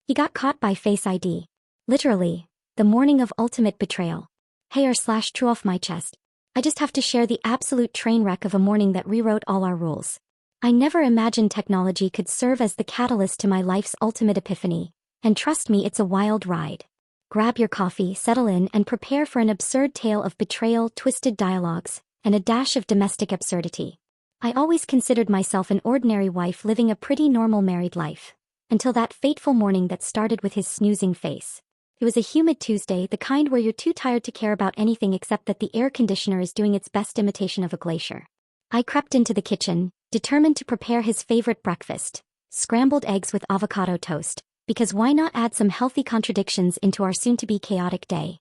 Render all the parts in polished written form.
He got caught by Face ID. Literally, the morning of ultimate betrayal. Hair/true off my chest. I just have to share the absolute train wreck of a morning that rewrote all our rules. I never imagined technology could serve as the catalyst to my life's ultimate epiphany. And trust me, it's a wild ride. Grab your coffee, settle in, and prepare for an absurd tale of betrayal, twisted dialogues, and a dash of domestic absurdity. I always considered myself an ordinary wife living a pretty normal married life. Until that fateful morning that started with his snoozing face. It was a humid Tuesday, the kind where you're too tired to care about anything except that the air conditioner is doing its best imitation of a glacier. I crept into the kitchen, determined to prepare his favorite breakfast, scrambled eggs with avocado toast, because why not add some healthy contradictions into our soon-to-be chaotic day?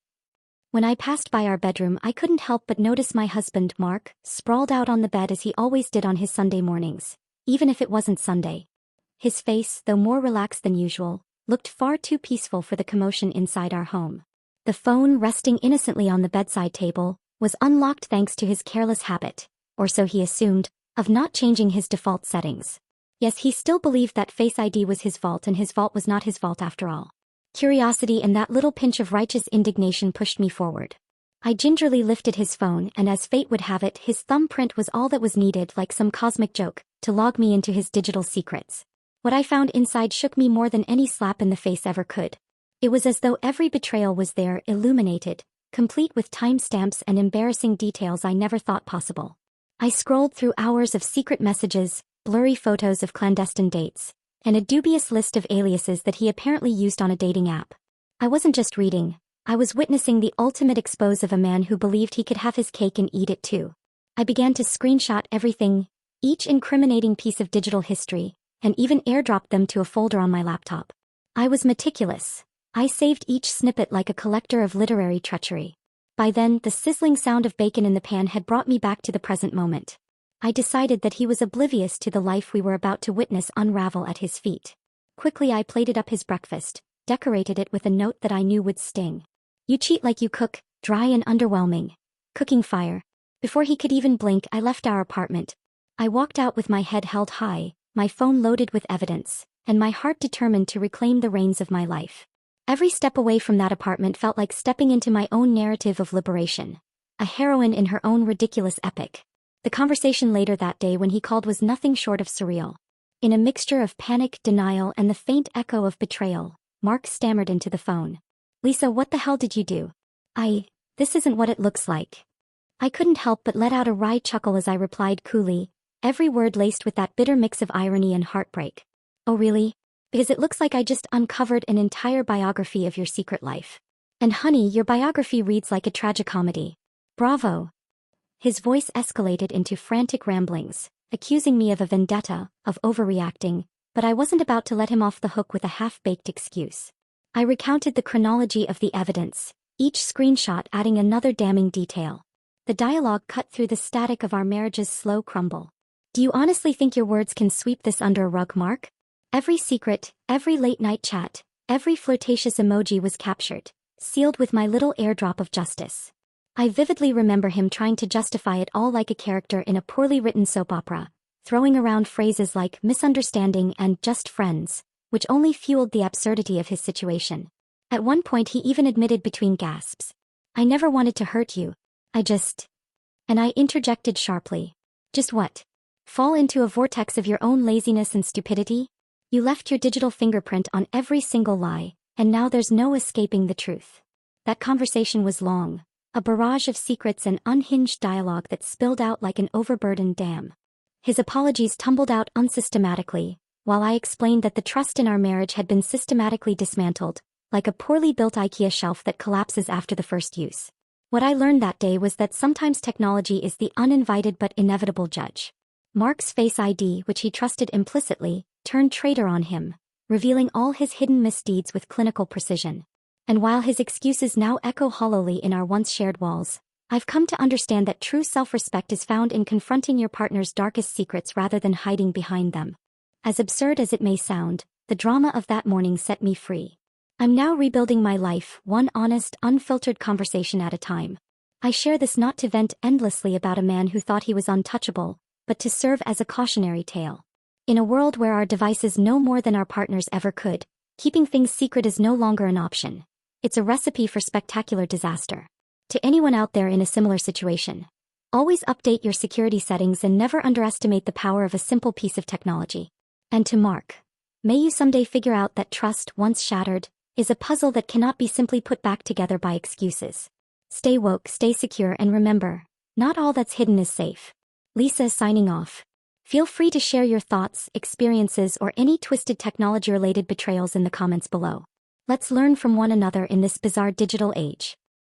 When I passed by our bedroom, I couldn't help but notice my husband, Mark, sprawled out on the bed as he always did on his Sunday mornings, even if it wasn't Sunday. His face, though more relaxed than usual, looked far too peaceful for the commotion inside our home. The phone, resting innocently on the bedside table, was unlocked thanks to his careless habit, or so he assumed, of not changing his default settings. Yes, he still believed that Face ID was his fault and his fault was not his fault after all. Curiosity and that little pinch of righteous indignation pushed me forward. I gingerly lifted his phone, and as fate would have it, his thumbprint was all that was needed, like some cosmic joke, to log me into his digital secrets. What I found inside shook me more than any slap in the face ever could. It was as though every betrayal was there, illuminated, complete with timestamps and embarrassing details I never thought possible. I scrolled through hours of secret messages, blurry photos of clandestine dates, and a dubious list of aliases that he apparently used on a dating app. I wasn't just reading, I was witnessing the ultimate expose of a man who believed he could have his cake and eat it too. I began to screenshot everything, each incriminating piece of digital history, and even airdropped them to a folder on my laptop. I was meticulous. I saved each snippet like a collector of literary treachery. By then, the sizzling sound of bacon in the pan had brought me back to the present moment. I decided that he was oblivious to the life we were about to witness unravel at his feet. Quickly I plated up his breakfast, decorated it with a note that I knew would sting. "You cheat like you cook, dry and underwhelming. Cooking fire." Before he could even blink, I left our apartment. I walked out with my head held high, my phone loaded with evidence, and my heart determined to reclaim the reins of my life. Every step away from that apartment felt like stepping into my own narrative of liberation. A heroine in her own ridiculous epic. The conversation later that day when he called was nothing short of surreal. In a mixture of panic, denial, and the faint echo of betrayal, Mark stammered into the phone. "Lisa, what the hell did you do?" This isn't what it looks like." I couldn't help but let out a wry chuckle as I replied coolly, every word laced with that bitter mix of irony and heartbreak. "Oh really? Because it looks like I just uncovered an entire biography of your secret life. And honey, your biography reads like a tragicomedy. Bravo." His voice escalated into frantic ramblings, accusing me of a vendetta, of overreacting, but I wasn't about to let him off the hook with a half-baked excuse. I recounted the chronology of the evidence, each screenshot adding another damning detail. The dialogue cut through the static of our marriage's slow crumble. "Do you honestly think your words can sweep this under a rug, Mark?" Every secret, every late-night chat, every flirtatious emoji was captured, sealed with my little airdrop of justice. I vividly remember him trying to justify it all like a character in a poorly written soap opera, throwing around phrases like misunderstanding and just friends, which only fueled the absurdity of his situation. At one point he even admitted between gasps, "I never wanted to hurt you. And I interjected sharply. "Just what? Fall into a vortex of your own laziness and stupidity? You left your digital fingerprint on every single lie, and now there's no escaping the truth." That conversation was long, a barrage of secrets and unhinged dialogue that spilled out like an overburdened dam. His apologies tumbled out unsystematically, while I explained that the trust in our marriage had been systematically dismantled, like a poorly built IKEA shelf that collapses after the first use. What I learned that day was that sometimes technology is the uninvited but inevitable judge. Mark's Face ID, which he trusted implicitly, turned traitor on him, revealing all his hidden misdeeds with clinical precision. And while his excuses now echo hollowly in our once shared walls, I've come to understand that true self-respect is found in confronting your partner's darkest secrets rather than hiding behind them. As absurd as it may sound, the drama of that morning set me free. I'm now rebuilding my life, one honest, unfiltered conversation at a time. I share this not to vent endlessly about a man who thought he was untouchable, but to serve as a cautionary tale. In a world where our devices know more than our partners ever could, Keeping things secret is no longer an option. It's a recipe for spectacular disaster. To anyone out there in a similar situation, always update your security settings and never underestimate the power of a simple piece of technology. And to Mark, may you someday figure out that trust, once shattered, is a puzzle that cannot be simply put back together by excuses. Stay woke, stay secure, and remember, not all that's hidden is safe. Lisa signing off. Feel free to share your thoughts, experiences, or any twisted technology-related betrayals in the comments below. Let's learn from one another in this bizarre digital age.